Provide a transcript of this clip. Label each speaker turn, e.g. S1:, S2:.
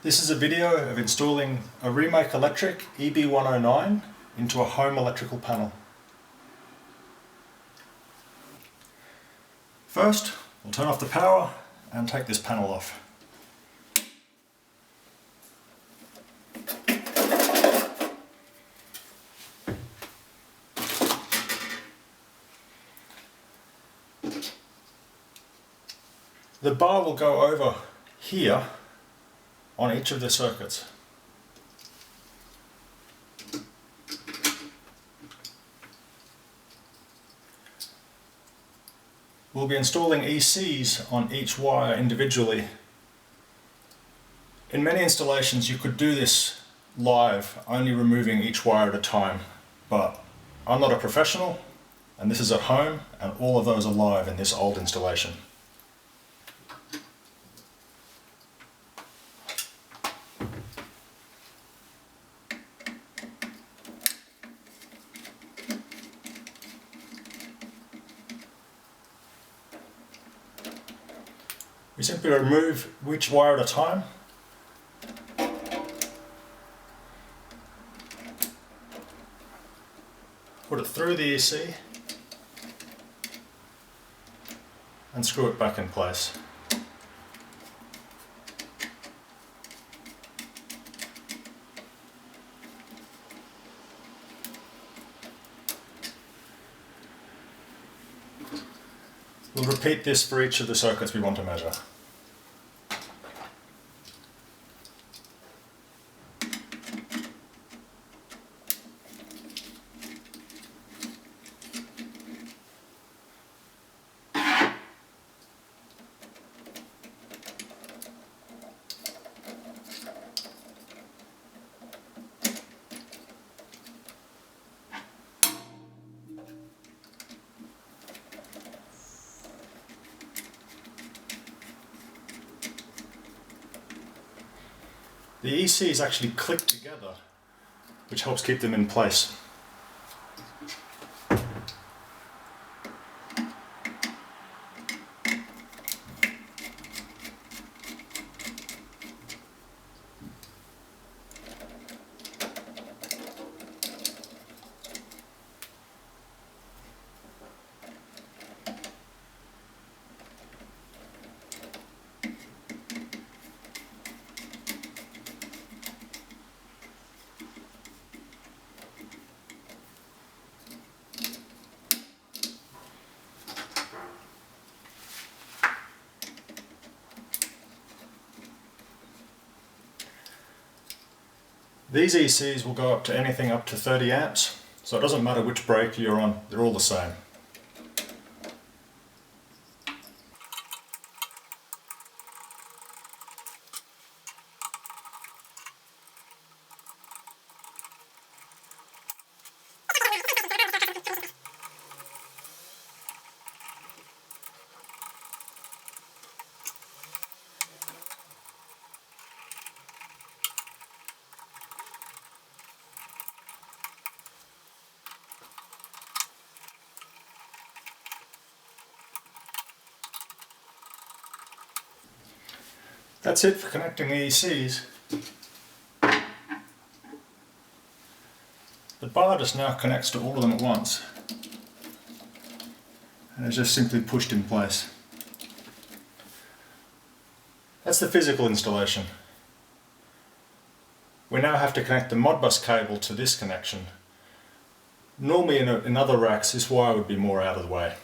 S1: This is a video of installing a ReMake Electric EB109 into a home electrical panel. First, we'll turn off the power and take this panel off. The bar will go over here on each of the circuits. We'll be installing ECs on each wire individually. In many installations you could do this live, only removing each wire at a time, but I'm not a professional and this is at home and all of those are live in this old installation. We simply remove each wire at a time. Put it through the EC and screw it back in place. We'll repeat this for each of the circuits we want to measure. The ECs actually click together, which helps keep them in place. These ECs will go up to anything up to 30 amps, so it doesn't matter which breaker you're on, they're all the same. That's it for connecting the ECs. The bar just now connects to all of them at once and is just simply pushed in place. That's the physical installation. We now have to connect the Modbus cable to this connection. Normally in other racks this wire would be more out of the way.